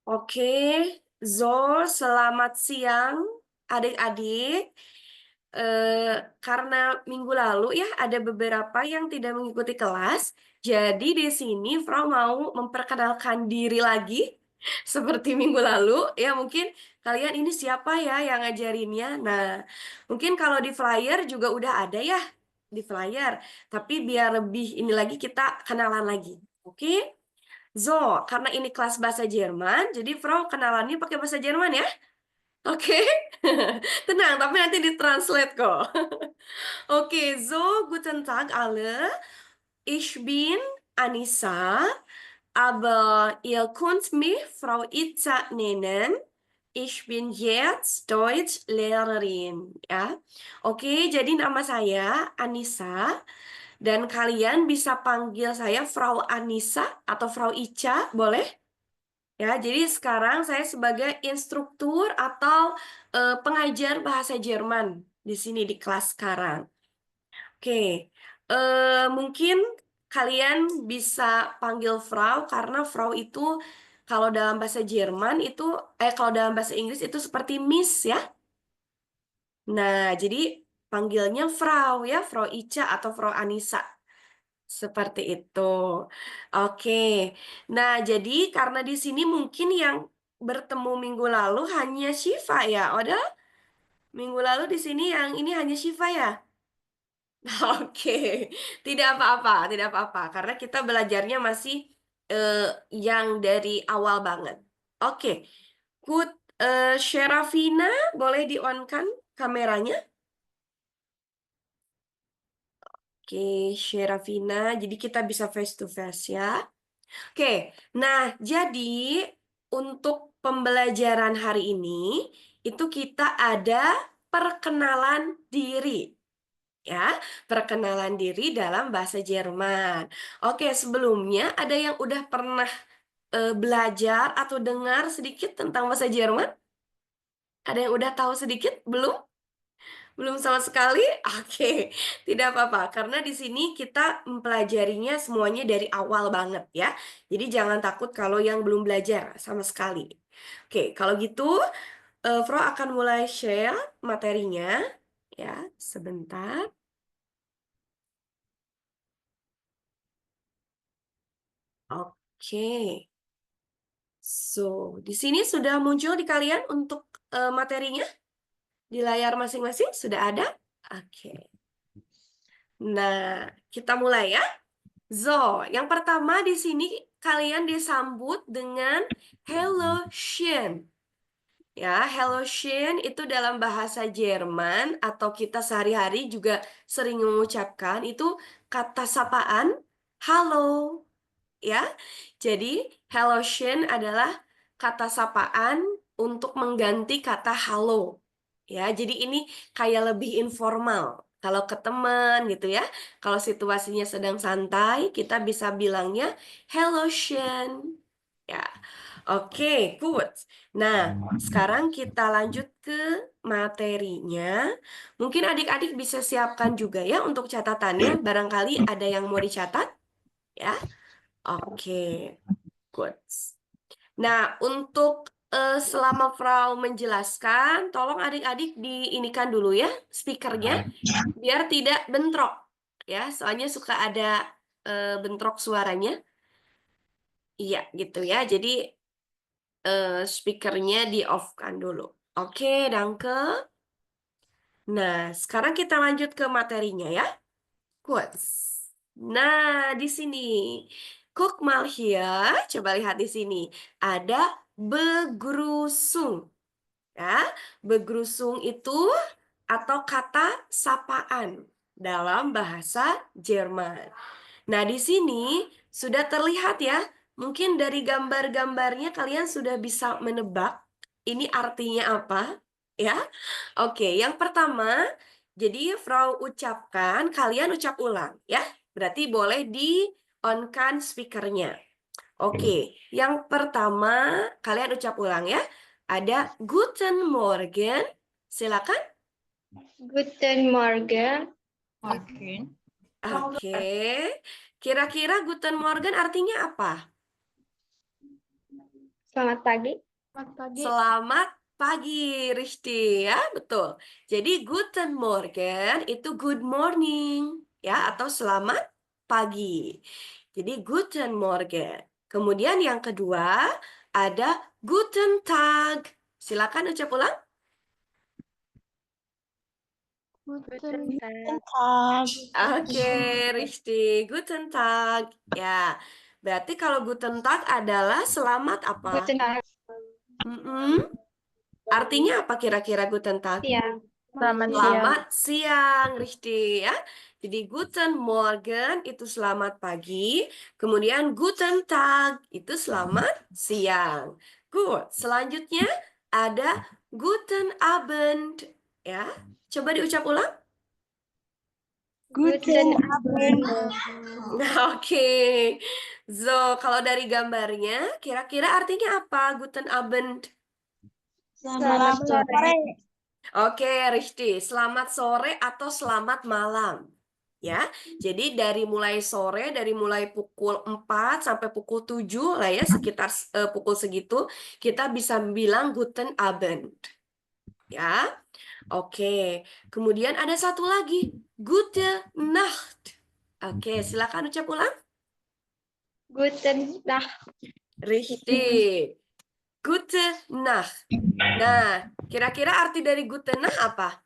Oke, Zul, selamat siang adik-adik. Karena minggu lalu ya ada beberapa yang tidak mengikuti kelas, jadi di sini Frau mau memperkenalkan diri lagi seperti minggu lalu. Ya mungkin kalian ini siapa ya yang ngajarinnya? Nah, mungkin kalau di flyer juga udah ada ya di flyer, tapi biar lebih ini lagi kita kenalan lagi. Oke? So, karena ini kelas bahasa Jerman, jadi Frau kenalannya pakai bahasa Jerman ya. Oke? Tenang, tapi nanti ditranslate kok. Oke, so guten Tag alle. Ich bin Anissa, aber ihr könnt mich Frau Itza nennen. Ich bin jetzt Deutschlehrerin, ya. Oke, jadi nama saya Anissa dan kalian bisa panggil saya Frau Anissa atau Frau Ica, boleh? Ya, jadi sekarang saya sebagai instruktur atau pengajar bahasa Jerman di sini di kelas sekarang. Oke, mungkin kalian bisa panggil Frau karena Frau itu kalau dalam bahasa Jerman itu, kalau dalam bahasa Inggris itu seperti Miss ya. Nah, jadi panggilnya Frau ya, Frau Ica atau Frau Anissa. Seperti itu. Oke. Nah, jadi karena di sini mungkin yang bertemu minggu lalu hanya Syifa ya. Oda, minggu lalu di sini yang ini hanya Syifa ya. Oke. Tidak apa-apa, tidak apa-apa karena kita belajarnya masih eh, yang dari awal banget. Oke. Good, Sherafina, boleh di-on-kan kameranya? Oke, Sherafina. Jadi kita bisa face to face ya. Oke, nah jadi untuk pembelajaran hari ini itu kita ada perkenalan diri, ya, perkenalan diri dalam bahasa Jerman. Oke, sebelumnya ada yang udah pernah belajar atau dengar sedikit tentang bahasa Jerman? Ada yang udah tahu sedikit? Belum? Belum sama sekali? Oke, tidak apa-apa. Karena di sini kita mempelajarinya semuanya dari awal banget ya. Jadi jangan takut kalau yang belum belajar sama sekali. Oke, kalau gitu Fro akan mulai share materinya. Ya, sebentar. Oke. So, di sini sudah muncul di kalian untuk materinya? Di layar masing-masing sudah ada? Oke. Nah, kita mulai ya. So, yang pertama di sini kalian disambut dengan Hello Schön. Ya, Hello Schön itu dalam bahasa Jerman atau kita sehari-hari juga sering mengucapkan itu kata sapaan halo, ya. Jadi, Hello Schön adalah kata sapaan untuk mengganti kata halo. Ya, jadi ini kayak lebih informal. Kalau ke teman gitu ya. Kalau situasinya sedang santai, kita bisa bilangnya Hello Shen. Ya. Oke, good. Nah, sekarang kita lanjut ke materinya. Mungkin adik-adik bisa siapkan juga ya untuk catatannya. Barangkali ada yang mau dicatat, ya. Oke, good. Nah, untuk selama Frau menjelaskan, tolong adik-adik diinikan dulu ya speakernya, biar tidak bentrok. Ya, soalnya suka ada bentrok suaranya. Iya, gitu ya. Jadi, speakernya di-off-kan dulu. Oke, Danke. Nah, sekarang kita lanjut ke materinya ya. Quotes. Nah, di sini. Guck mal hier. Coba lihat di sini. Ada begrusung. Ya, begrusung itu atau kata sapaan dalam bahasa Jerman. Nah, di sini sudah terlihat ya. Mungkin dari gambar-gambarnya kalian sudah bisa menebak ini artinya apa, ya. Oke, yang pertama, jadi Frau ucapkan, kalian ucap ulang, ya. Berarti boleh di-on-kan speakernya. Oke, yang pertama, kalian ucap ulang ya. Ada Guten Morgen. Silakan. Guten Morgen. Oke. Kira-kira Guten Morgen artinya apa? Selamat pagi. Selamat pagi, Rishti, ya, betul. Jadi Guten Morgen itu good morning, ya, atau selamat pagi. Jadi Guten Morgen. Kemudian yang kedua ada Guten Tag. Silakan ucap ulang. Guten Tag. Oke, Rishti, Guten Tag. Ya, berarti kalau Guten Tag adalah selamat apa? Guten Tag. Mm-mm. Artinya apa kira-kira Guten Tag? Siang. Selamat siang. Selamat siang, Rishti, ya. Jadi Guten Morgen itu selamat pagi, kemudian Guten Tag itu selamat siang. Good. Selanjutnya ada Guten Abend, ya. Coba diucap ulang. Guten Abend. Oke. So, kalau dari gambarnya, kira-kira artinya apa Guten Abend? Selamat sore. Oke, Rishti, selamat sore atau selamat malam. Ya, jadi dari mulai sore, dari mulai pukul 4 sampai pukul 7 lah ya, sekitar pukul segitu, kita bisa bilang Guten Abend. Ya, oke. Kemudian ada satu lagi, Gute Nacht. Oke, silakan ucap ulang. Guten Tag. Richtig. Gute Nacht. Nah, kira-kira arti dari Gute Nacht apa?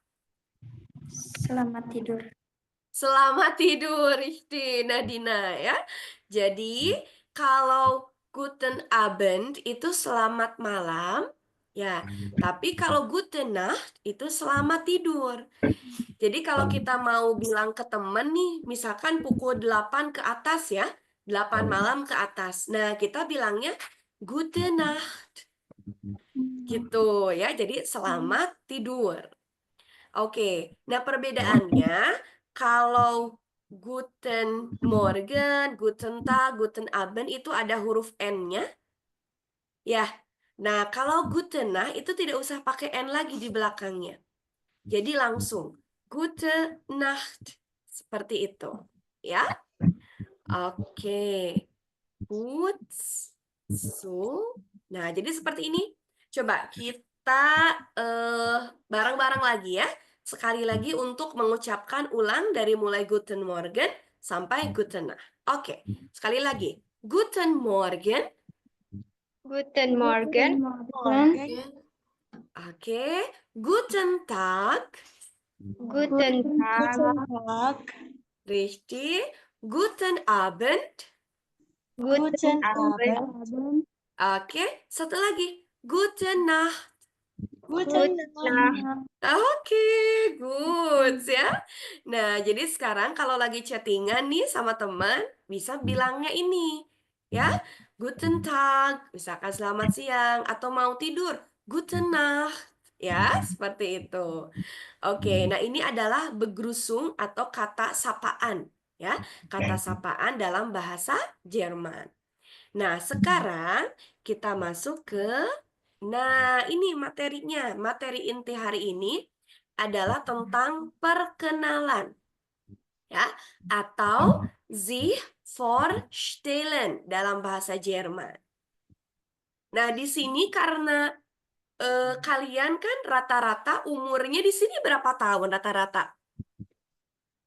Selamat tidur. Selamat tidur, Rifti Nadina ya. Jadi, kalau Guten Abend itu selamat malam, ya. Tapi kalau Gute Nacht itu selamat tidur. Jadi kalau kita mau bilang ke temen nih, misalkan pukul 8 ke atas ya, 8 malam ke atas. Nah, kita bilangnya Gute Nacht gitu ya. Jadi selamat tidur. Oke, nah perbedaannya kalau Guten Morgen, Guten Tag, Guten Abend itu ada huruf N-nya ya. Nah, kalau Guten Nacht itu tidak usah pakai N lagi di belakangnya. Jadi langsung Gute Nacht seperti itu. Ya. Oke. Gut. So. Nah, jadi seperti ini. Coba kita bareng-bareng lagi ya. Sekali lagi untuk mengucapkan ulang dari mulai Guten Morgen sampai Guten Nacht. Oke, sekali lagi. Guten Morgen. Guten Morgen. Oke. Guten Tag. Guten Tag. Richtig. Guten Abend. Guten Abend. Oke, satu lagi. Guten Nacht. Guten Nacht. Oke, good ya. Nah, jadi sekarang kalau lagi chattingan nih sama teman, bisa bilangnya ini. Ya, Guten Tag, misalkan selamat siang. Atau mau tidur, Guten Nacht. Ya, seperti itu. Oke, nah ini adalah begrüßung atau kata sapaan. Ya, kata sapaan dalam bahasa Jerman. Nah, sekarang kita masuk ke, nah ini materinya. Materi inti hari ini adalah tentang perkenalan, ya, atau sich vorstellen dalam bahasa Jerman. Nah, di sini karena kalian kan rata-rata umurnya di sini berapa tahun rata-rata?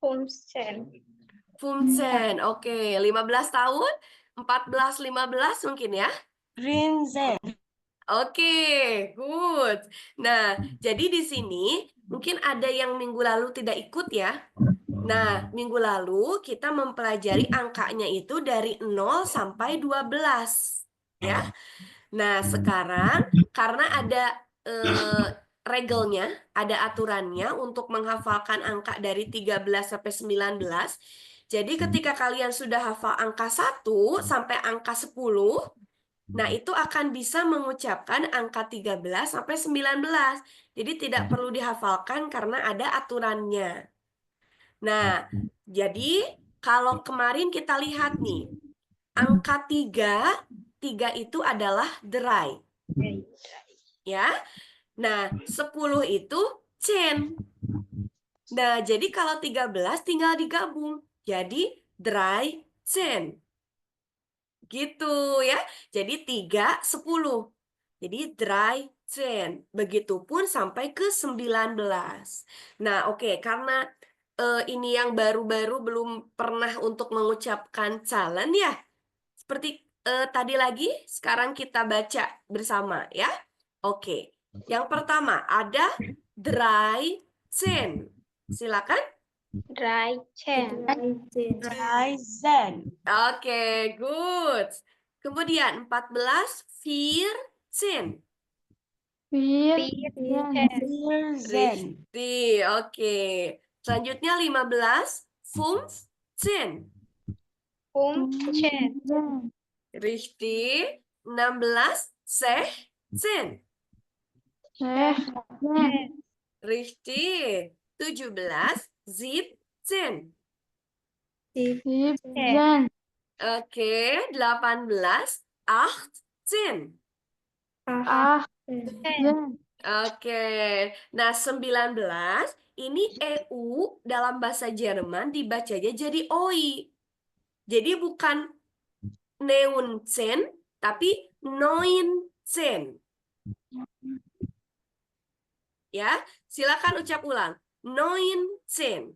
15. 15, oke, 15 tahun, 14, 15 mungkin ya? Rinze. Oke, good. Nah, jadi di sini mungkin ada yang minggu lalu tidak ikut ya. Nah, minggu lalu kita mempelajari angkanya itu dari 0 sampai 12. Ya. Nah, sekarang karena ada eh, regelnya, ada aturannya untuk menghafalkan angka dari 13 sampai 19. Jadi ketika kalian sudah hafal angka 1 sampai angka 10, nah, itu akan bisa mengucapkan angka 13 sampai 19. Jadi tidak perlu dihafalkan karena ada aturannya. Nah, jadi kalau kemarin kita lihat nih, angka 3, 3 itu adalah dry, ya. Nah, 10 itu chain. Nah, jadi kalau 13 tinggal digabung. Jadi dry chain. Gitu ya. Jadi 3, 10. Jadi 13. Begitupun sampai ke 19. Nah, oke, karena ini yang baru-baru belum pernah untuk mengucapkan challenge ya. Seperti tadi lagi, sekarang kita baca bersama ya. Oke. Yang pertama ada 13. Silakan. 13. Ryzen. Oke, good. Kemudian 14, 14. 14. Richtig, oke. Selanjutnya 15, 15. 15. Richtig. 16, 16. Richtig. 17, 17. Oke, 18, 18. Oke. Nah, 19 ini EU dalam bahasa Jerman dibacanya jadi OI. Jadi bukan 19, tapi 19. Ya, silakan ucap ulang. 19.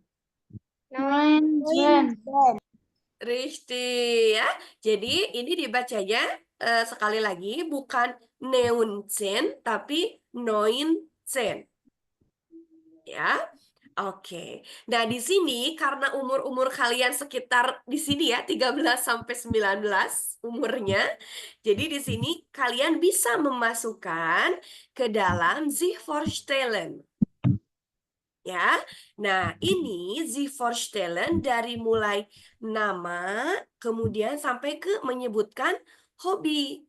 Richtig ya. Jadi ini dibacanya sekali lagi bukan 19 tapi 19. Ya. Oke. Nah, di sini karena umur-umur kalian sekitar di sini ya 13 sampai 19 umurnya. Jadi di sini kalian bisa memasukkan ke dalam sich vorstellen. Ya. Nah, ini sich vorstellen dari mulai nama kemudian sampai ke menyebutkan hobi.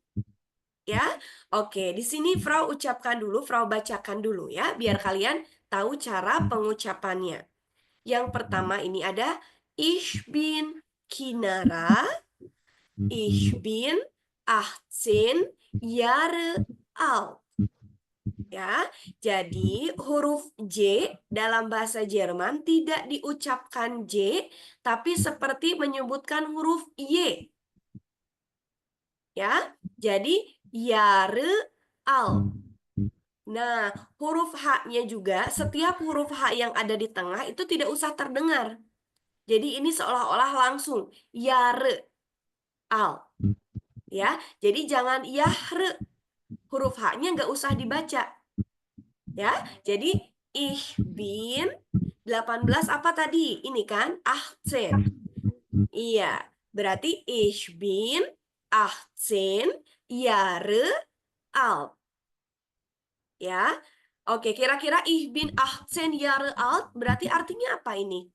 Ya. Oke, di sini Frau ucapkan dulu, Frau bacakan dulu ya biar kalian tahu cara pengucapannya. Yang pertama ini ada Ich bin Kinara, ich bin 18 Jahre alt. Ya, jadi huruf J dalam bahasa Jerman tidak diucapkan J, tapi seperti menyebutkan huruf Y. Ya, jadi Jahre alt. Nah, huruf H-nya juga, setiap huruf H yang ada di tengah itu tidak usah terdengar. Jadi ini seolah-olah langsung Jahre alt. Ya, jadi jangan Jahre. Huruf H-nya nggak usah dibaca. Ya, jadi ich bin 18 apa tadi? Ini kan 18. Iya, berarti ich bin 18 Jahre alt. Ya. Oke, kira-kira ich bin 18 Jahre alt berarti artinya apa ini?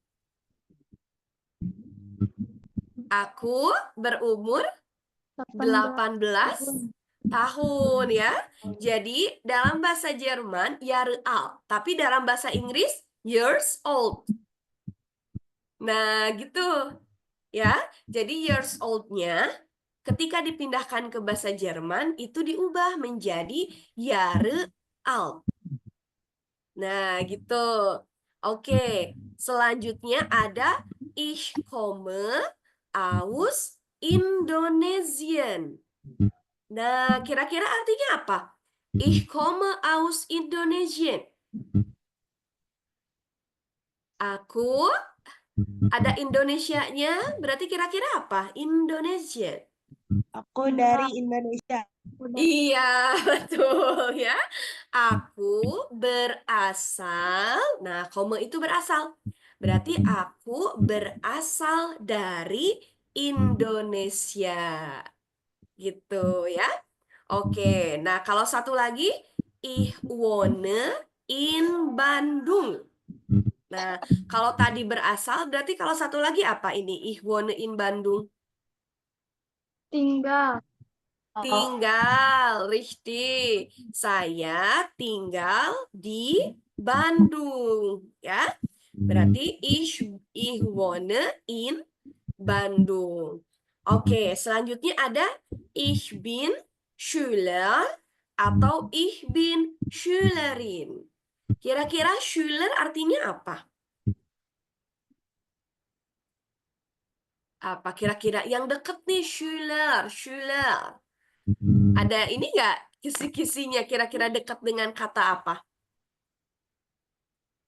Aku berumur 18 tahun ya. Jadi dalam bahasa Jerman Jahre alt, tapi dalam bahasa Inggris years old. Nah, gitu. Ya. Jadi years old-nya ketika dipindahkan ke bahasa Jerman itu diubah menjadi Jahre alt. Nah, gitu. Oke. Selanjutnya ada ich komme aus Indonesien. Nah, kira-kira artinya apa? Ich komme aus Indonesien. Aku ada Indonesianya, berarti kira-kira apa? Indonesia. Aku dari Indonesia. Iya, betul ya. Aku berasal, nah, komme itu berasal. Berarti aku berasal dari Indonesia. Gitu ya. Oke, nah kalau satu lagi, ich wohne in Bandung. Nah, kalau tadi berasal, berarti kalau satu lagi apa ini? Ich wohne in Bandung. Tinggal. Tinggal, richtig. Saya tinggal di Bandung, ya. Berarti ich wohne in Bandung. Oke, selanjutnya ada ich bin Schüler atau ich bin Schülerin. Kira-kira Schüler artinya apa? Apa kira-kira yang deket nih? Schüler, Schüler. Ada ini nggak kisi-kisinya kira-kira dekat dengan kata apa?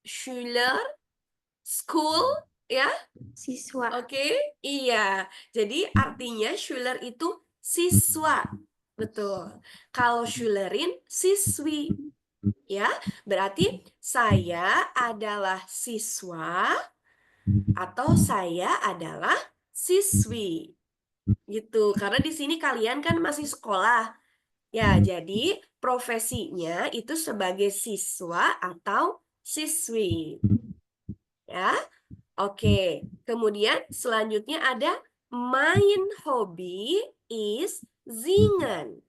Schüler, school, ya? Siswa. Oke, iya. Jadi artinya Schüler itu siswa. Betul. Kalau Schülerin siswi. Ya, berarti saya adalah siswa atau saya adalah siswi. Gitu. Karena di sini kalian kan masih sekolah. Ya, jadi profesinya itu sebagai siswa atau siswi. Ya. Oke. Kemudian selanjutnya ada mein Hobby is singen.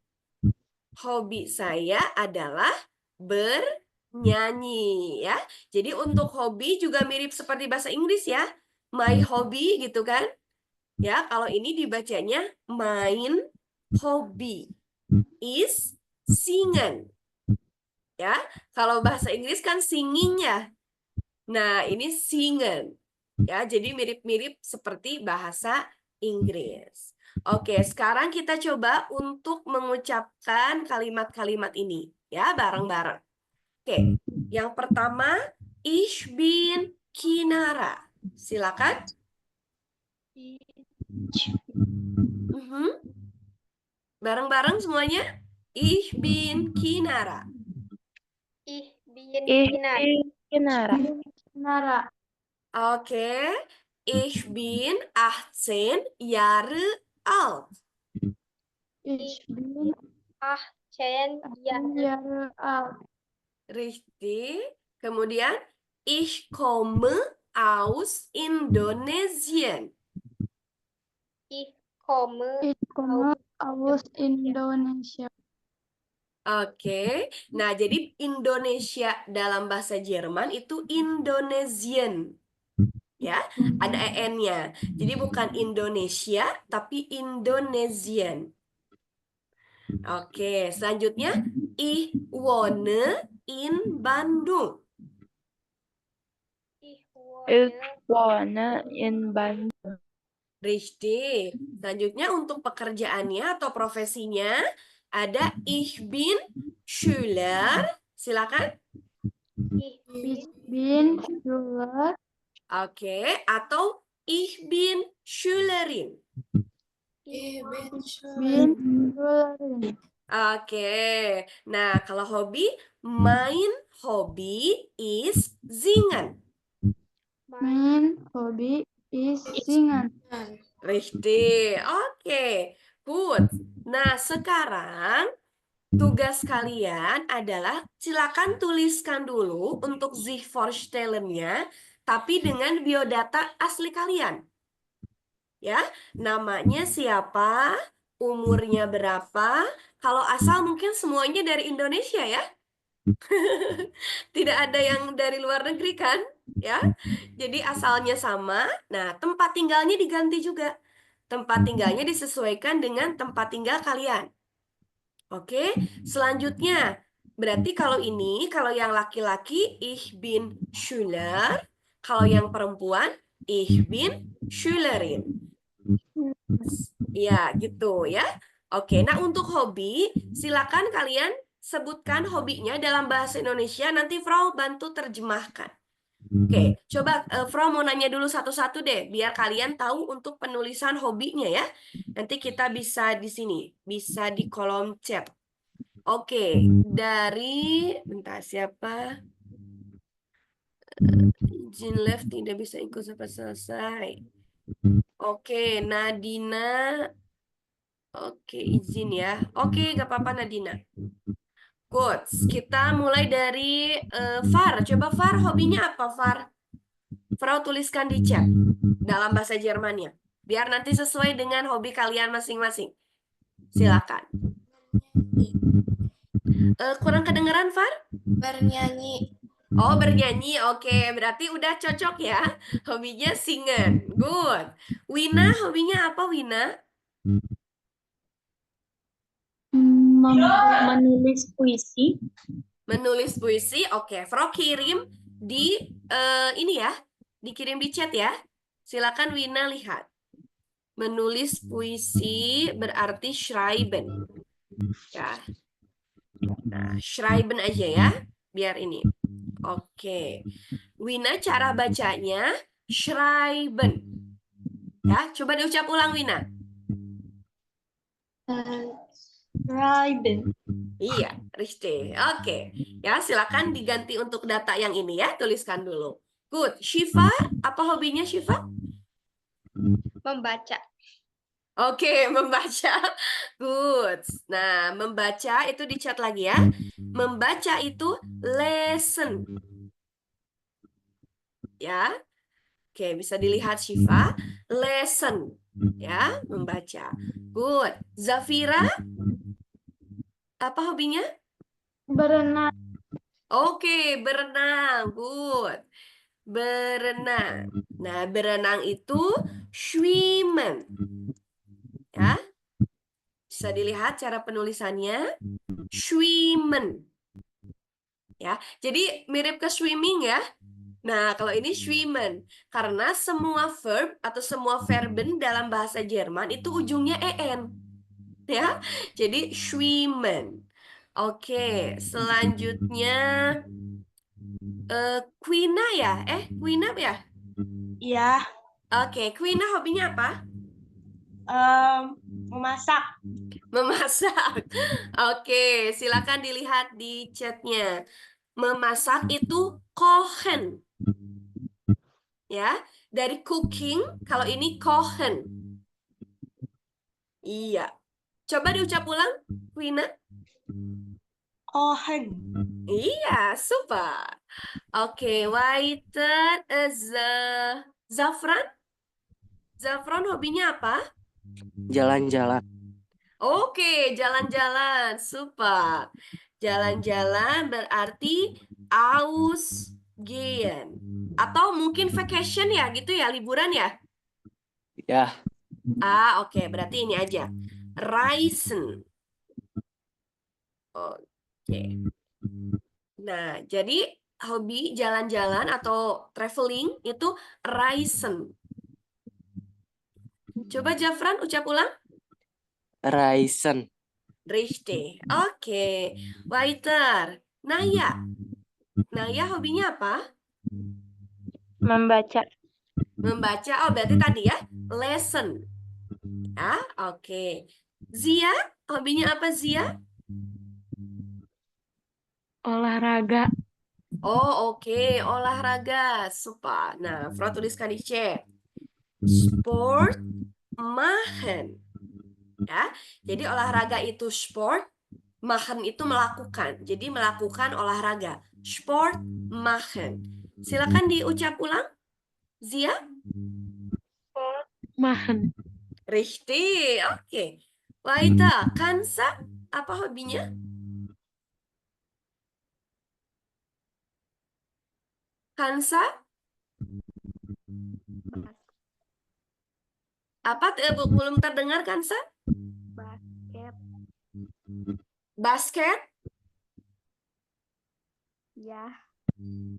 Hobi saya adalah bernyanyi ya. Jadi untuk hobi juga mirip seperti bahasa Inggris ya. My hobby gitu kan. Ya, kalau ini dibacanya mein hobby is singen. Ya, kalau bahasa Inggris kan singing ya. Nah, ini singen. Ya, jadi mirip-mirip seperti bahasa Inggris. Oke, sekarang kita coba untuk mengucapkan kalimat-kalimat ini ya, bareng-bareng. Oke, yang pertama, ich bin Kinara. Silakan. Bareng-bareng semuanya. Ich bin Kinara. Ich bin Kinara. Nara. Oke, ich bin 18 Jahre alt. Ich bin 18 Jahre alt. Richtig. Kemudian, ich komme aus Indonesien. Ich komme aus Indonesia. Oke, nah jadi Indonesia dalam bahasa Jerman itu Indonesian. Ya, ada en-nya. Jadi bukan Indonesia, tapi Indonesian. Oke, selanjutnya ich wohne in Bandung. Ich Ich wohne wohne in Bandung. Richtig. Selanjutnya untuk pekerjaannya atau profesinya ada ich bin Schüler. Silakan. Ich Ich bin bin Schüler. Oke, atau ich bin Schülerin. Bin Schülerin. Oke. Nah, kalau hobi, mein Hobby is singen. Mein Hobby is singen. Richtig. Oke. Good. Nah, sekarang tugas kalian adalah silakan tuliskan dulu untuk sich vorstellen-nya, tapi dengan biodata asli kalian. Ya, namanya siapa, umurnya berapa, kalau asal mungkin semuanya dari Indonesia ya. Tidak ada yang dari luar negeri kan? Ya. Jadi asalnya sama. Nah, tempat tinggalnya diganti juga. Tempat tinggalnya disesuaikan dengan tempat tinggal kalian. Oke, selanjutnya berarti kalau ini, kalau yang laki-laki ich bin Schüler, kalau yang perempuan ich bin Schülerin. Ya, gitu ya. Oke, nah untuk hobi, silakan kalian sebutkan hobinya dalam bahasa Indonesia, nanti Frau bantu terjemahkan. Oke, coba Frau mau nanya dulu satu-satu deh, biar kalian tahu untuk penulisan hobinya ya. Nanti kita bisa di sini, bisa di kolom chat. Oke, dari bentar siapa? Izin live tidak bisa ikut sampai selesai. Oke, Nadina. Oke, izin ya. Oke, gak apa-apa Nadina. Good. Kita mulai dari Far. Coba Far, hobinya apa Far? Frau tuliskan di chat dalam bahasa Jermannya. Biar nanti sesuai dengan hobi kalian masing-masing. Silakan. Kurang kedengeran Far? Bernyanyi. Oh, bernyanyi. Oke, berarti udah cocok ya. Hobinya singen. Good. Wina, hobinya apa Wina? Menulis puisi. Menulis puisi. Oke, Frau kirim di ini ya. Dikirim di chat ya. Silakan Wina lihat. Menulis puisi berarti schreiben. Ya. Nah, schreiben aja ya, biar ini. Oke. Wina, cara bacanya schreiben. Ya, coba diucap ulang Wina. Schreiben. Iya, Riste. Oke. Ya, silakan diganti untuk data yang ini ya, tuliskan dulu. Good. Shiva, apa hobinya Shiva? Membaca. Oke, membaca. Good. Nah, membaca itu dicat lagi ya. Membaca itu lesen. Ya. Oke, bisa dilihat Shiva. Lesen. Ya, membaca. Good. Zafira, apa hobinya? Berenang. Oke, berenang. Good. Berenang. Nah, berenang itu schwimmen. Ya. Bisa dilihat cara penulisannya. Schwimmen. Ya. Jadi mirip ke swimming ya. Nah, kalau ini schwimmen karena semua verb atau semua verben dalam bahasa Jerman itu ujungnya en. Ya. Jadi schwimmen. Oke, selanjutnya Quina ya? Quina ya? Iya. Oke, Quina hobinya apa? Memasak. Memasak. Oke, silakan dilihat di chatnya. Memasak itu kochen. Ya, dari cooking, kalau ini kochen. Iya. Coba diucap ulang, Wina. Kochen. Iya, super. Oke, Waiter, Zafran. Zafran hobinya apa? Jalan-jalan. Oke, jalan-jalan. Super. Jalan-jalan berarti ausgehen. Atau mungkin vacation ya, gitu ya, liburan ya? Ya, Ah, oke. Berarti ini aja. Reisen. Oke. Nah, jadi hobi jalan-jalan atau traveling itu reisen. Coba Jafran ucap ulang. Raisen. Richtig. Oke. Waiter. Naya. Naya hobinya apa? Membaca. Membaca. Oh, berarti tadi ya. Lesson. Ah, oke. Zia, hobinya apa Zia? Olahraga. Oh, oke. Olahraga. Super. Nah, Frau tuliskan di chat. Sport machen. Ya. Jadi olahraga itu sport, machen itu melakukan. Jadi melakukan olahraga. Sport machen. Silakan diucap ulang. Zia? Machen. Richtig. Oke. Waita, Kansa, apa hobinya? Kansa? Apa belum terdengar Kansa? Basket. Basket? Ya.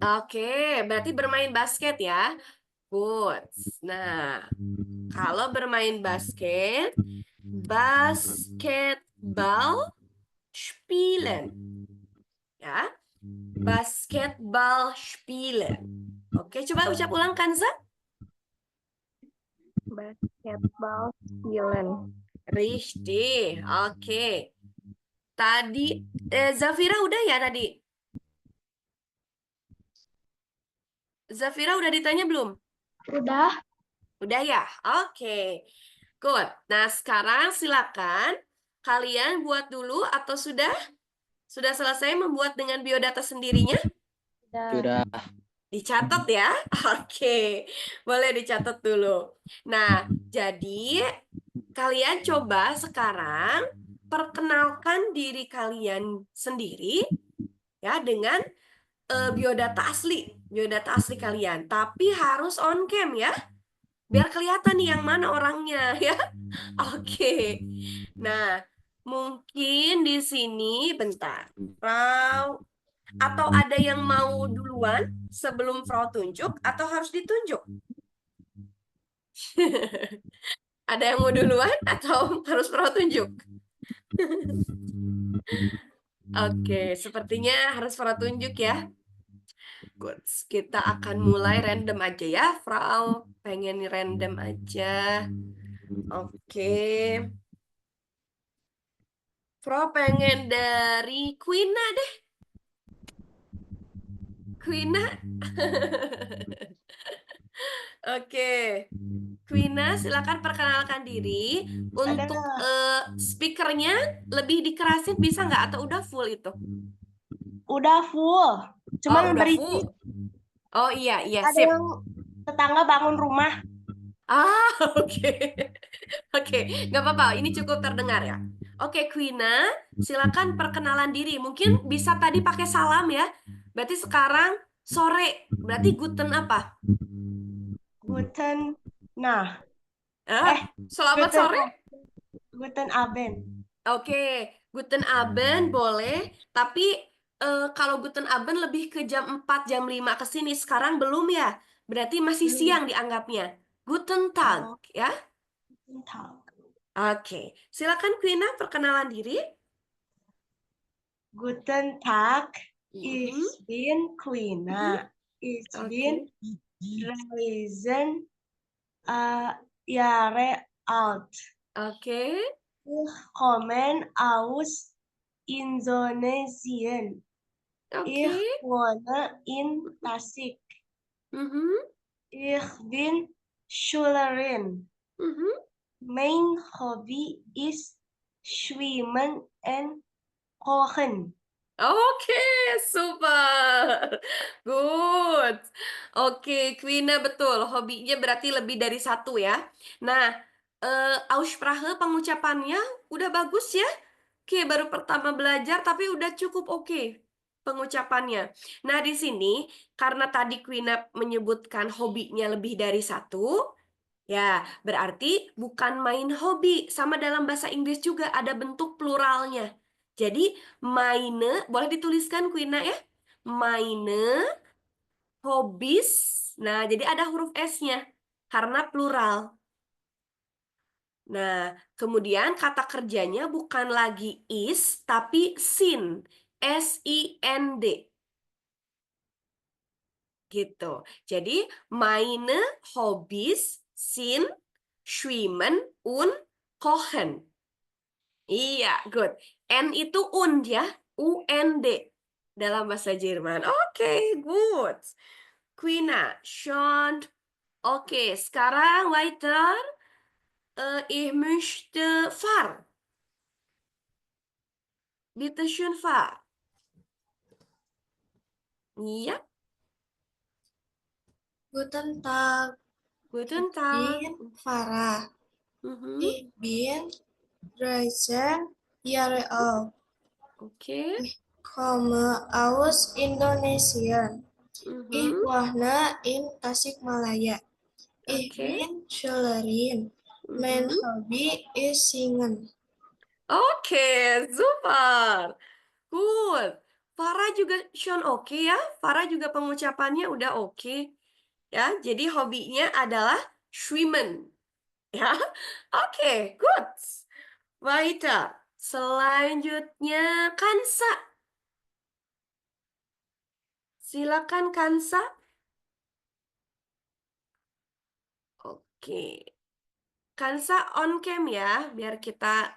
Oke, berarti bermain basket ya. Good. Nah, kalau bermain basket, basketball spielen. Ya, basketball spielen. Oke, coba ucap ulang Kansa. Basketball spielen. Richtig. Oke. Tadi Zafira udah ya tadi? Zafira udah ditanya belum? Udah. Udah ya? Oke. Good. Nah, sekarang silakan kalian buat dulu atau sudah? Sudah selesai membuat dengan biodata sendirinya? Sudah. Dicatat ya. Oke. Boleh dicatat dulu. Nah, jadi kalian coba sekarang perkenalkan diri kalian sendiri ya dengan biodata asli kalian. Tapi harus on cam ya, biar kelihatan nih yang mana orangnya ya. Oke. Nah, mungkin di sini bentar. Frau, atau ada yang mau duluan sebelum Frau tunjuk atau harus ditunjuk? Ada yang mau duluan atau harus pernah tunjuk? Oke, sepertinya harus pernah tunjuk ya. Good. Kita akan mulai random aja ya, Frau. Pengen random aja. Oke. Frau pengen dari Quina deh. Quina. Oke. Quina, silakan perkenalkan diri. Untuk speakernya lebih dikerasin bisa nggak? Atau udah full itu? Udah full. Oh, Cuman udah berisik. full. Oh iya, iya, Ada sip. yang tetangga bangun rumah. Ah, oke. Oke, nggak apa-apa. Ini cukup terdengar ya. Oke, Quina, silakan perkenalan diri. Mungkin bisa tadi pakai salam ya. Berarti sekarang sore. Berarti guten apa? Guten. Nah, Selamat Guten, sore. Guten Abend. Oke, guten Abend boleh. Tapi kalau guten Abend lebih ke jam 4, jam 5 ke sini. Sekarang belum ya? Berarti masih Belum. siang dianggapnya. Guten Tag, Oh, ya. Guten Tag. Oke, silakan Quina perkenalan diri. Guten Tag. Ich Mhm, bin Quina. Ich bin Oke, 13 Jahre alt. oke, Ich komme aus Indonesien. Ich oke. wohne in Tasik. Mhm, Ich bin Schülerin. mhm. Mein hobby is schwimmen and kochen. Oke, super. Good. Oke, Quina betul. Hobinya berarti lebih dari satu ya. Nah, Aussprache pengucapannya udah bagus ya. Oke, baru pertama belajar tapi udah cukup oke pengucapannya. Nah, di sini karena tadi Quina menyebutkan hobinya lebih dari satu, ya berarti bukan main hobi. Sama dalam bahasa Inggris juga ada bentuk pluralnya. Jadi, meine, boleh dituliskan Quina ya? Meine, hobbies. Nah, jadi ada huruf S-nya karena plural. Nah, kemudian kata kerjanya bukan lagi is, tapi sin. S-I-N-D. Gitu. Jadi, meine Hobbys sind Schwimmen und Kochen. Iya, good. N itu und ya. UND dalam bahasa Jerman. Oke, good. Quina, schon. Oke, sekarang weiter. Ich möchte fahren. Bitte schön, fahr. Iya, Guten Tag, guten Tag. bin Farah. Mhm, Ich bin 13 Jahre alt. Oke. Komme aus Indonesia. Ich Mhm, wohne in Tasikmalaya. Ich Oke. bin Schülerin. Mein Mhm. Hobby ist Singen. Oke, super. Good. Farah juga Sean oke ya. Farah juga pengucapannya udah oke. Ya, jadi hobinya adalah schwimmen. Ya. Oke, good. Weiter. Selanjutnya Kansa. Silakan Kansa. Oke. Kansa on cam ya, biar kita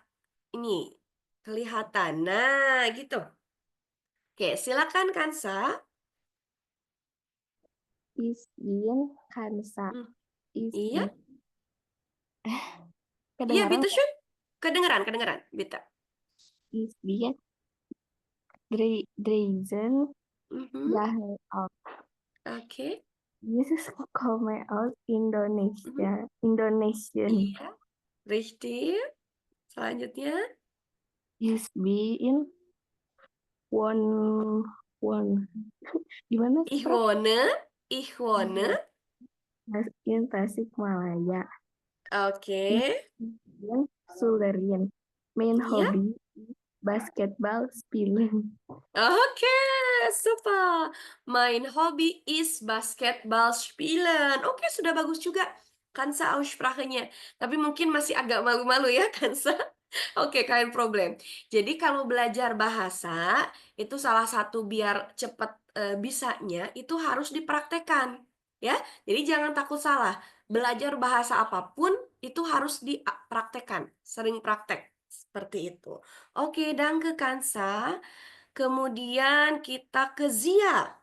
ini kelihatan. Nah, gitu. Oke, silakan Kansa. Isbin Kansa. Hmm, Iya, Isbin. iya, Kedengaran Bita nggak? Shun. Kedengeran, kedengeran, Bita. Isbin. Dreisen Mhm, Jahre alt. Oke. Jesus komme aus Mhm, Indonesia. Indonesian. Iya, richtig. Selanjutnya, Ich bin one one. Gimana sih, ich Prof? wohne, ich wohne. In Tasikmalaya. Oke. Ich bin Schülerin. Mein Iya. Hobby Basketball spielen. Oke, super. Mein Hobby is basketball spielen. Oke, sudah bagus juga. Kansa Aussprache-nya. Tapi mungkin masih agak malu-malu ya, Kansa. Oke, kein Problem. Jadi kalau belajar bahasa, itu salah satu biar cepat bisanya, itu harus dipraktekkan. Ya, jadi jangan takut salah. Belajar bahasa apapun, itu harus dipraktekkan. Sering praktek. Seperti itu. Oke, danke Kansa. Kemudian kita ke Zia.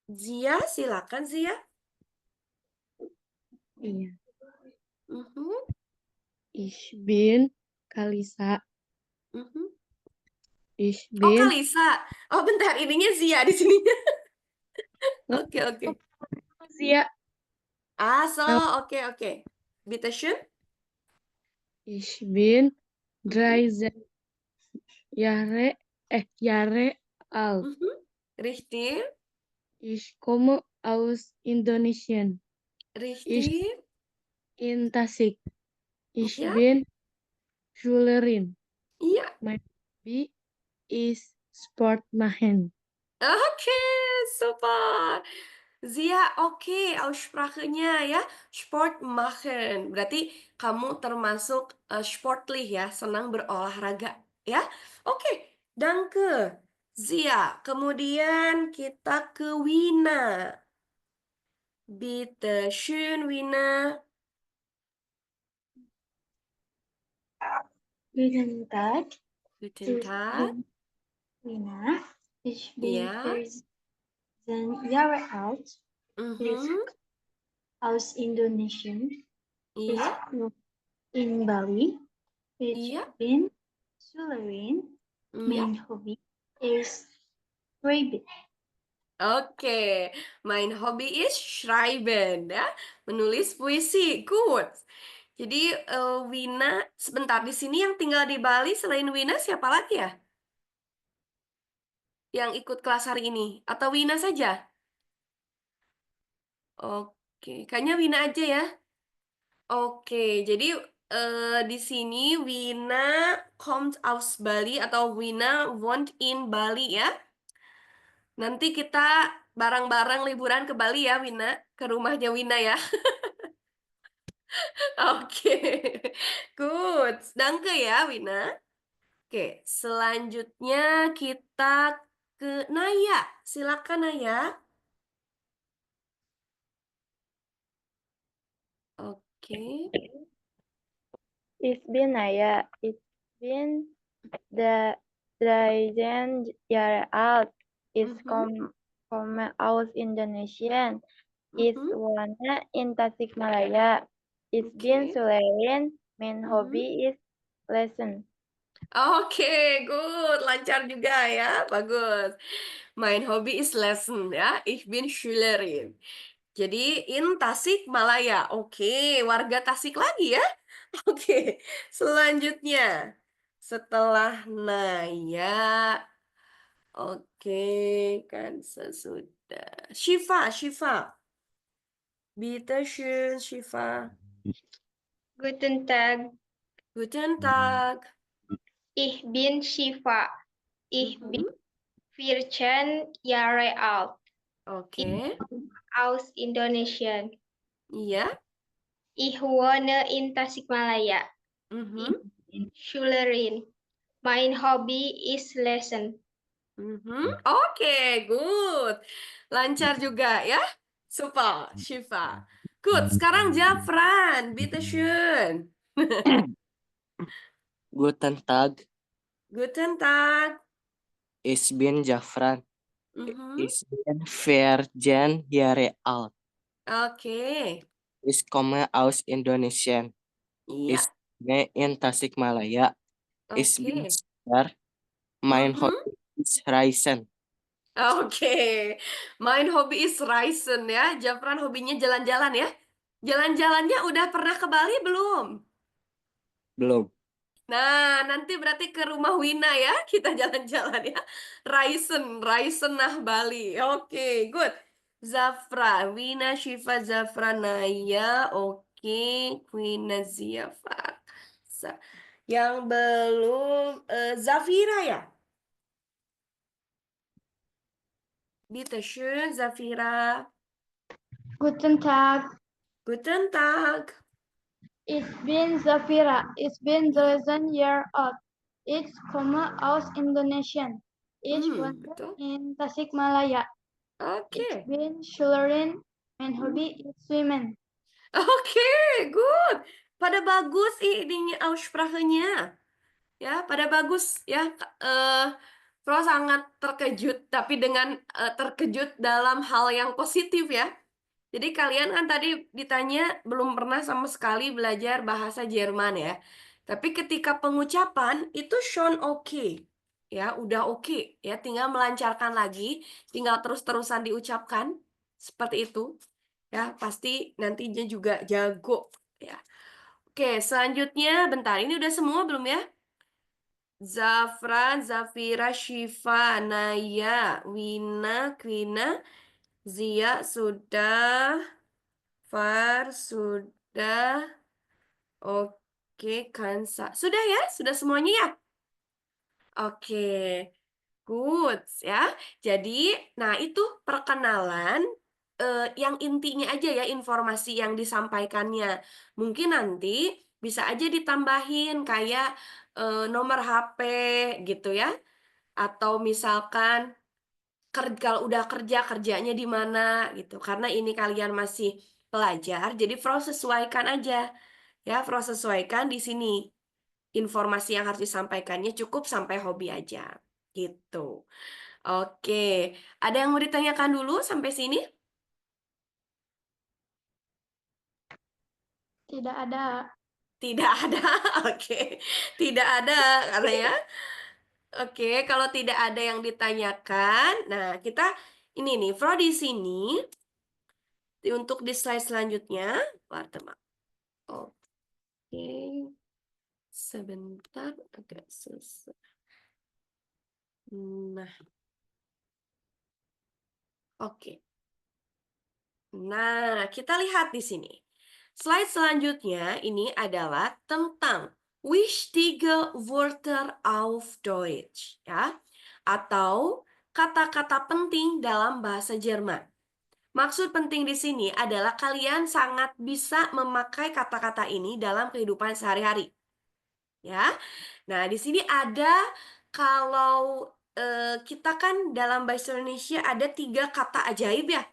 Zia, silakan Zia. Iya. Mhm, Ich bin Kalisa. mhm. Ich Oh, bin Kalisa. Oh, bentar, ininya Zia di sini. Oke, oke. Zia. Ah, so, oke, oke. Bitte schön. Ich bin Mhm, 13 Jahre alt. mhm. Richtig, Ich komme aus Indonesien. Ich richtig. in Tasik. Ich Ja, bin Schülerin. iya. Mein Hobby ist Sport machen. Oke, super. Zia, oke, Aussprache-nya ya. Sport machen. Berarti kamu termasuk sportlich ya, senang berolahraga ya. Oke, danke. Zia, kemudian kita ke Wina. Bitte schön, Wina. Guten Tag, Guten ich Tag. bin Lina. Ich bin Ja. 14 Jahre alt. Ich Mhm. aus Indonesia. Ich Iya, wohne in Bali. Ich iya, bin Schülerin. iya. Mein Hobby ist Schreiben. Oke, mein Hobby ist Schreiben ya, menulis puisi. Good. Jadi Wina, sebentar di sini yang tinggal di Bali selain Wina siapa lagi ya? Yang ikut kelas hari ini? Atau Wina saja? Oke, kayaknya Wina aja ya. Oke, jadi di sini Wina kommt aus Bali atau Wina wohnt in Bali ya. Nanti kita bareng-bareng liburan ke Bali ya, Wina. Ke rumahnya Wina ya. Oke. Good. Danke ya, Wina. Oke, selanjutnya kita ke Naya. Silakan Naya. Oke. Ich bin Naya. Ich bin the 13 Jahre alt. Ich Mhm, komme aus Indonesien. Ich mhm. wohne in Tasikmalaya. Ich bin Oke. Sularin. Mein Mhm. Hobby is lesson. Oke, good. Lancar juga ya. Bagus. Mein Hobby is lesson ya. Ich bin Schülerin. Jadi in Tasik Malaya. Oke, warga Tasik lagi ya. Oke, selanjutnya setelah Naya, oke kan sesudah Syifa, Syifa, bitte schön, Syifa. Guten Tag, Guten Tag. ich bin Shiva. Ich bin Mhm. 14 Jahre alt. Ich Oke, komme aus Indonesia. iya. Ich wohne in Tasikmalaya. Ich Mhm. bin Schülerin. Mein Hobby is lesson. Mhm. Oke, good. Lancar juga ya. Super, Syifa. Good. Sekarang Jafran, bitte schön. Guten Tag, Guten Tag. ich bin Jafran. Mhm. Ich bin 14 Jahre alt. Oke, Ich komme aus Indonesien. iya, Ich wohne in Tasikmalaya. Ich bin oke. Schüler. Mein Mhm. Hobby ist Reisen. Oke, main hobi is Reisen ya. Jafran hobinya jalan-jalan ya. Jalan-jalannya udah pernah ke Bali belum? Belum. Nah, nanti berarti ke rumah Wina ya. Kita jalan-jalan ya. Reisen, Reisen nah Bali. Oke, good. Zafra, Wina, Syifa, Zafra, Naya. Oke, Wina, Ziafar. Yang belum Zafira ya? Bitte schön, Zafira. Guten Tag. Guten Tag. Ich bin Zafira. Ich bin 13 Jahre alt. Ich komme aus Indonesia. Ich wohne Betul. in Tasikmalaya. Ich Oke. bin Schülerin. Mein Hobby ist Schwimmen. Oke, good. Pada bagus ini aussprachenya. Ya, pada bagus ya. Fro sangat terkejut, tapi dengan terkejut dalam hal yang positif ya. Jadi kalian kan tadi ditanya belum pernah sama sekali belajar bahasa Jerman ya. Tapi ketika pengucapan itu schon oke. Ya, udah oke ya, tinggal melancarkan lagi, tinggal terus-terusan diucapkan seperti itu. Ya, pasti nantinya juga jago ya. Oke, selanjutnya bentar, ini udah semua belum ya? Zafran, Zafira, Syifa, Naya, Wina, Kwina, Zia sudah, Far sudah, oke, Kansa. Sudah ya? Sudah semuanya ya? Oke, good ya. Jadi, nah itu perkenalan yang intinya aja ya informasi yang disampaikannya. Mungkin nanti bisa aja ditambahin kayak nomor HP gitu ya. Atau misalkan kalau udah kerja kerjanya di mana gitu. Karena ini kalian masih pelajar, jadi Fro sesuaikan aja. Ya, Fro sesuaikan di sini. Informasi yang harus disampaikannya cukup sampai hobi aja. Gitu. Oke, ada yang mau ditanyakan dulu sampai sini? Tidak ada. Tidak ada. Oke. Tidak ada karena ya. Oke, kalau tidak ada yang ditanyakan, nah kita ini nih, Fro di sini untuk di slide selanjutnya, teman. Oke, sebentar agak susah. Nah, oke. Nah, kita lihat di sini. Slide selanjutnya ini adalah tentang wichtige Wörter auf Deutsch, ya, atau kata-kata penting dalam bahasa Jerman. Maksud penting di sini adalah kalian sangat bisa memakai kata-kata ini dalam kehidupan sehari-hari. Ya. Nah, di sini ada kalau kita kan dalam bahasa Indonesia ada 3 kata ajaib ya.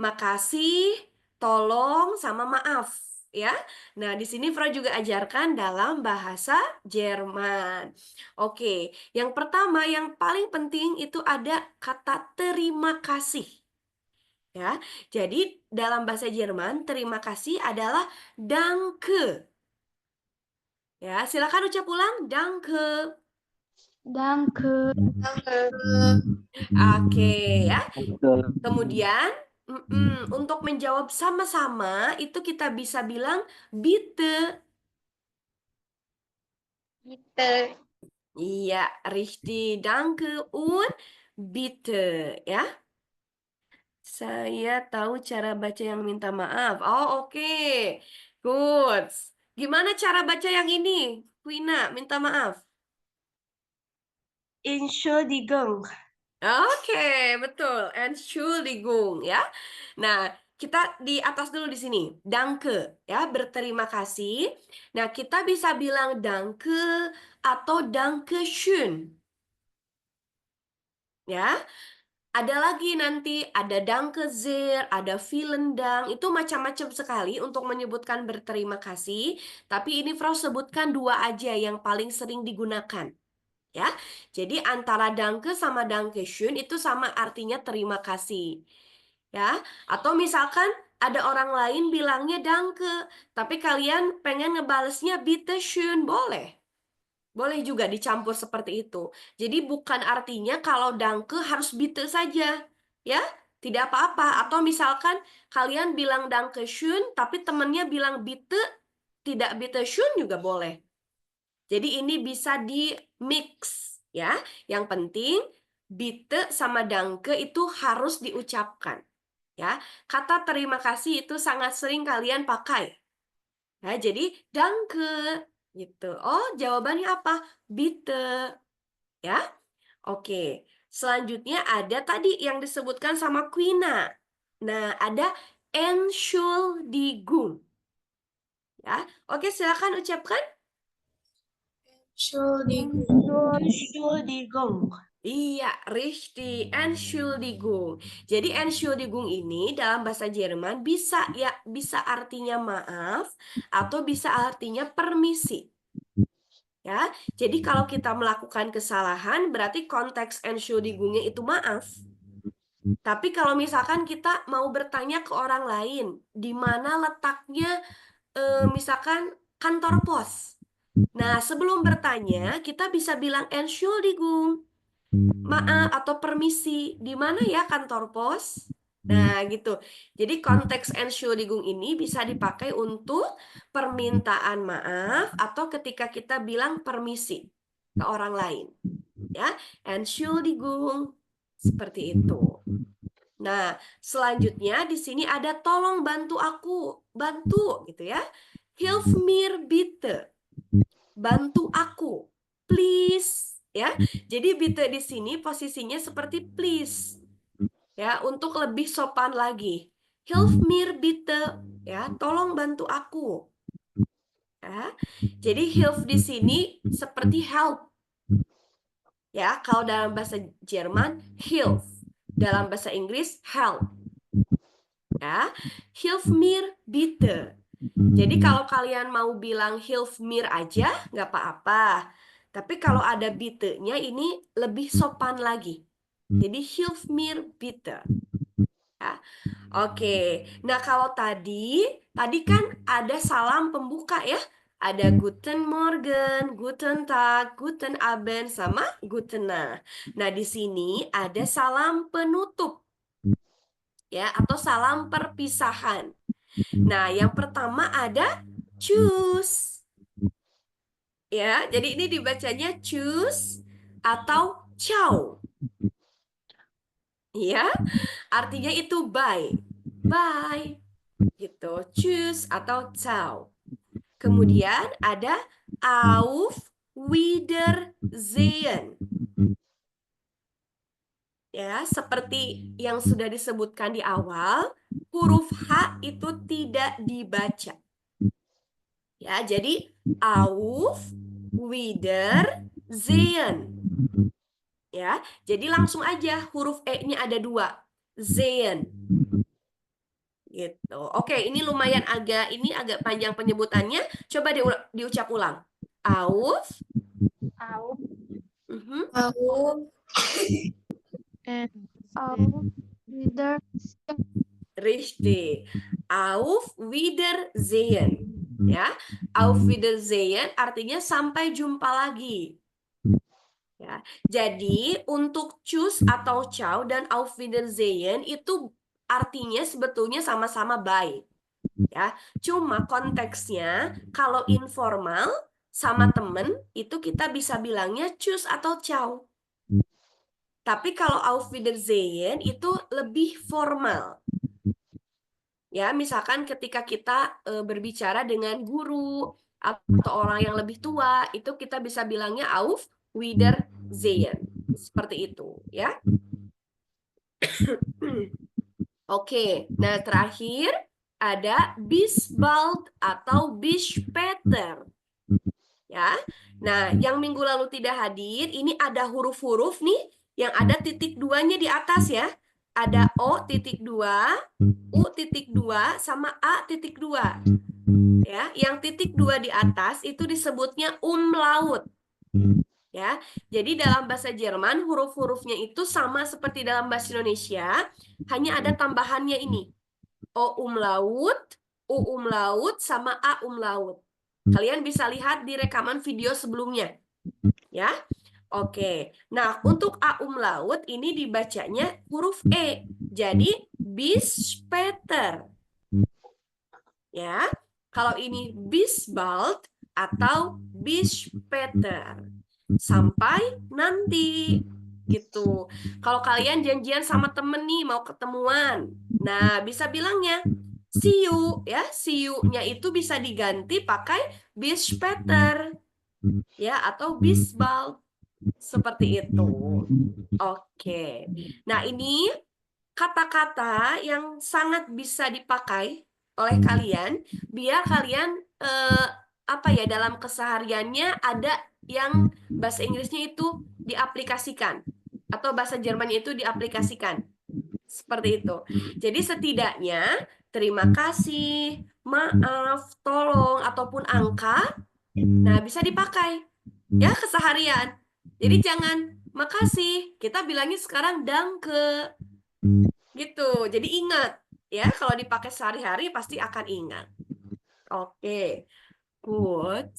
Makasih, tolong, sama maaf, ya. Nah, di sini Fro juga ajarkan dalam bahasa Jerman. Oke, yang pertama yang paling penting itu ada kata terima kasih. Ya. Jadi dalam bahasa Jerman terima kasih adalah danke. Ya, silakan ucap ulang danke. Danke. Oke, ya. Betul. Kemudian untuk menjawab sama-sama itu kita bisa bilang bitte. Gitu. Iya, richtig, danke und bitte, ya. Saya tahu cara baca yang minta maaf. Oh, oke. Good. Gimana cara baca yang ini? Wina, minta maaf. Entschuldigung. Oke, betul. Entschuldigung, ya. Nah, kita di atas dulu di sini. Danke, ya, berterima kasih. Nah, kita bisa bilang danke atau danke schön. Ya. Ada lagi nanti, ada danke sehr, ada vielen Dank. Itu macam-macam sekali untuk menyebutkan berterima kasih. Tapi ini Frau sebutkan 2 aja yang paling sering digunakan. Ya, jadi antara danke sama dankeschön itu sama artinya terima kasih. Ya, atau misalkan ada orang lain bilangnya danke, tapi kalian pengen ngebalesnya bitteschön, boleh. Boleh juga dicampur seperti itu. Jadi bukan artinya kalau danke harus bitte saja. Ya, tidak apa-apa. Atau misalkan kalian bilang dankeschön, tapi temennya bilang bitte, tidak bitteschön juga boleh. Jadi ini bisa di mix ya. Yang penting bitte sama danke itu harus diucapkan. Ya, kata terima kasih itu sangat sering kalian pakai. Ya, jadi danke gitu. Oh, jawabannya apa? Bitte. Ya. Oke. Selanjutnya ada tadi yang disebutkan sama Quina. Nah, ada Entschuldigung. Ya, oke silakan ucapkan. Entschuldigung. Iya, richtig. Entschuldigung. Jadi Entschuldigung ini dalam bahasa Jerman bisa artinya maaf atau bisa artinya permisi. Ya, jadi kalau kita melakukan kesalahan berarti konteks Entschuldigungnya itu maaf. Tapi kalau misalkan kita mau bertanya ke orang lain, di mana letaknya misalkan kantor pos. Nah, sebelum bertanya, kita bisa bilang Entschuldigung. Maaf atau permisi, di mana ya kantor pos? Nah, gitu. Jadi konteks Entschuldigung ini bisa dipakai untuk permintaan maaf atau ketika kita bilang permisi ke orang lain. Ya, Entschuldigung. Seperti itu. Nah, selanjutnya di sini ada tolong bantu aku. Bantu gitu ya. Hilf mir bitte. Bantu aku. Please. Ya, jadi bitte di sini posisinya seperti please. Ya, untuk lebih sopan lagi. Hilf mir bitte. Ya, tolong bantu aku. Ya, jadi hilf di sini seperti help. Ya, kalau dalam bahasa Jerman hilf. Dalam bahasa Inggris help. Ya, hilf mir bitte. Jadi kalau kalian mau bilang hilf mir aja nggak apa-apa. Tapi kalau ada bitte-nya ini lebih sopan lagi. Jadi hilf mir bitte. Ya. Oke. Nah, kalau tadi kan ada salam pembuka ya. Ada Guten Morgen, Guten Tag, Guten Abend, sama Guten Nacht. Nah, di sini ada salam penutup. Ya, atau salam perpisahan. Nah, yang pertama ada Tschüss. Ya, jadi ini dibacanya Tschüss atau Ciao. Ya, artinya itu bye. Bye. Gitu. Tschüss atau ciao. Kemudian ada Auf Wiedersehen. Ya, seperti yang sudah disebutkan di awal, huruf H itu tidak dibaca. Ya, jadi Auf Wiedersehen. Ya, jadi langsung aja huruf E-nya ada 2. Sehen. Gitu. Oke, ini lumayan agak panjang penyebutannya. Coba diucap ulang. Auf. Auf. Mhm. Auf Wiedersehen. Richtig. Auf Wiedersehen. Ya, Auf Wiedersehen artinya sampai jumpa lagi. Ya, jadi untuk Tschüss atau Ciao dan Auf Wiedersehen itu artinya sebetulnya sama-sama bye. Ya, cuma konteksnya kalau informal sama temen itu kita bisa bilangnya Tschüss atau Ciao. Tapi kalau Auf Wiedersehen itu lebih formal. Ya, misalkan ketika kita berbicara dengan guru atau orang yang lebih tua, itu kita bisa bilangnya Auf Wiedersehen. Seperti itu, ya. Oke, nah terakhir ada bis bald atau bis später. Ya. Nah, yang minggu lalu tidak hadir, ini ada huruf-huruf nih yang ada titik 2-nya di atas ya. Ada O.2, U.2 sama A.2. Ya, yang titik 2 di atas itu disebutnya umlaut. Ya. Jadi dalam bahasa Jerman huruf-hurufnya itu sama seperti dalam bahasa Indonesia, hanya ada tambahannya ini. O umlaut, U umlaut sama A umlaut. Kalian bisa lihat di rekaman video sebelumnya. Ya. Oke. Nah, untuk A umlaut ini dibacanya huruf E. Jadi bis später. Ya. Kalau ini bis bald atau bis später. Sampai nanti gitu. Kalau kalian janjian sama temen nih mau ketemuan, nah bisa bilangnya see you ya. See you-nya itu bisa diganti pakai bis später ya atau bis bald seperti itu. Oke. Nah, ini kata-kata yang sangat bisa dipakai oleh kalian biar kalian apa ya, dalam kesehariannya ada yang bahasa Inggrisnya itu diaplikasikan atau bahasa Jermannya itu diaplikasikan. Seperti itu. Jadi setidaknya terima kasih, maaf, tolong ataupun angka, nah bisa dipakai ya keseharian. Jadi jangan makasih, kita bilangnya sekarang danke gitu. Jadi ingat ya, kalau dipakai sehari-hari pasti akan ingat. Oke, good.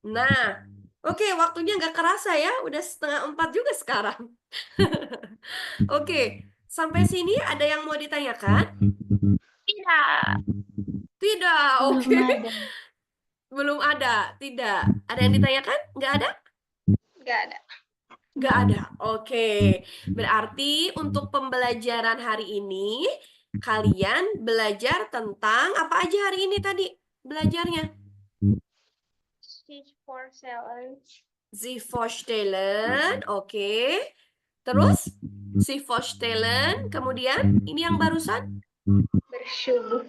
Nah, oke, waktunya nggak kerasa ya, udah 3:30 juga sekarang. Oke, sampai sini ada yang mau ditanyakan? Tidak. Tidak, Belum oke. ada. Belum ada, tidak. Ada yang ditanyakan? Nggak ada? Nggak ada. Nggak ada. Oke. Berarti untuk pembelajaran hari ini, kalian belajar tentang apa aja hari ini tadi belajarnya? Stage for challenge. Sie vorstellen, oke. Terus? Sie vorstellen, kemudian ini yang barusan? Bersyukur.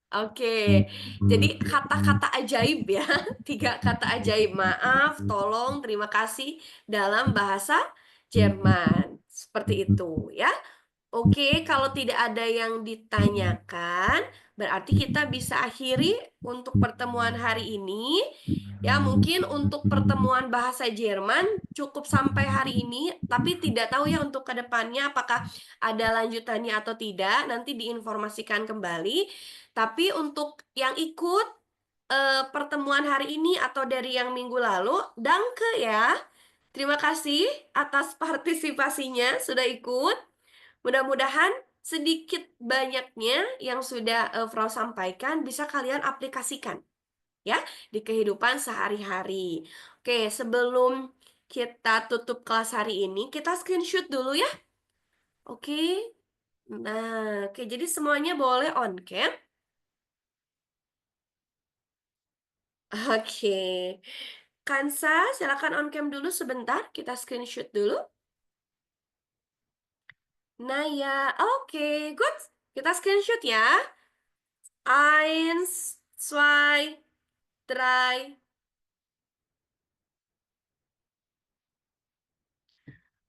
Oke, jadi kata-kata ajaib ya, 3 kata ajaib. Maaf, tolong, terima kasih dalam bahasa Jerman. Seperti itu ya. Oke, kalau tidak ada yang ditanyakan, berarti kita bisa akhiri untuk pertemuan hari ini. Ya, mungkin untuk pertemuan bahasa Jerman cukup sampai hari ini, tapi tidak tahu ya untuk kedepannya apakah ada lanjutannya atau tidak. Nanti diinformasikan kembali. Tapi untuk yang ikut pertemuan hari ini atau dari yang minggu lalu, danke ya. Terima kasih atas partisipasinya sudah ikut. Mudah-mudahan sedikit banyaknya yang sudah Frau sampaikan bisa kalian aplikasikan ya di kehidupan sehari-hari. Oke, sebelum kita tutup kelas hari ini, kita screenshot dulu ya. Oke. Nah, oke, jadi semuanya boleh on cam. Oke. Kansa, silakan on cam dulu sebentar. Kita screenshot dulu. Nah ya, oke, good. Kita screenshot ya. Eins, zwei, drei.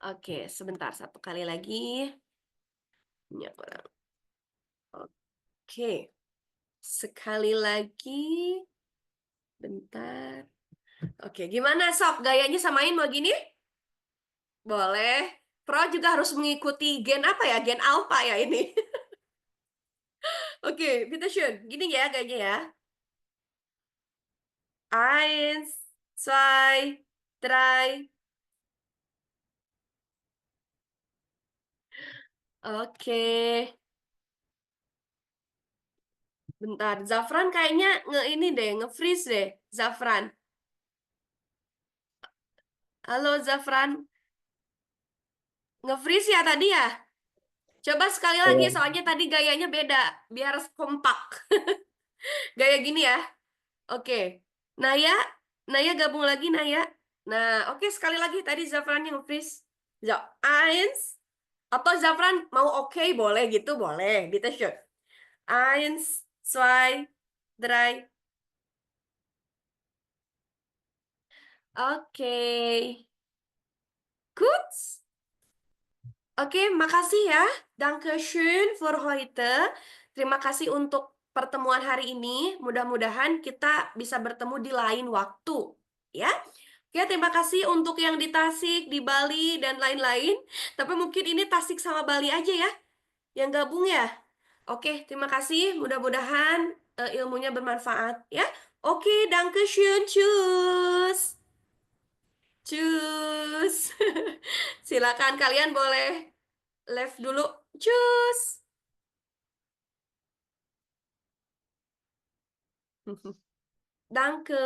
Oke, sebentar. Satu kali lagi. Ya, kurang. Oke. Sekali lagi. Bentar. Oke, gimana Sob? Gayanya samain mau gini? Boleh. Pro juga harus mengikuti gen apa ya? Gen alpha ya ini. Oke, bitte schön. Gini ya gayanya ya. Eins, zwei, drei. Oke. Bentar, Zafran kayaknya ini deh, nge-freeze deh, Zafran. Halo Zafran, nge-freeze ya tadi ya? Coba sekali lagi, soalnya tadi gayanya beda, biar kompak. Gaya gini ya. Oke. Naya, Naya gabung lagi Naya. Nah, oke sekali lagi tadi Zafran yang nge-freeze. Eins, atau Zafran mau oke boleh gitu, boleh. Kita shoot. Eins, zwei, drei. Oke. Good. Oke, makasih ya. Dankeschön für heute. Terima kasih untuk pertemuan hari ini. Mudah-mudahan kita bisa bertemu di lain waktu. Ya. Oke, terima kasih untuk yang di Tasik, di Bali, dan lain-lain. Tapi mungkin ini Tasik sama Bali aja ya, yang gabung ya. Oke, terima kasih. Mudah-mudahan ilmunya bermanfaat ya. Oke, dankeschön. Tschüss. Tschüss. Silakan kalian boleh left dulu. Cus. Danke.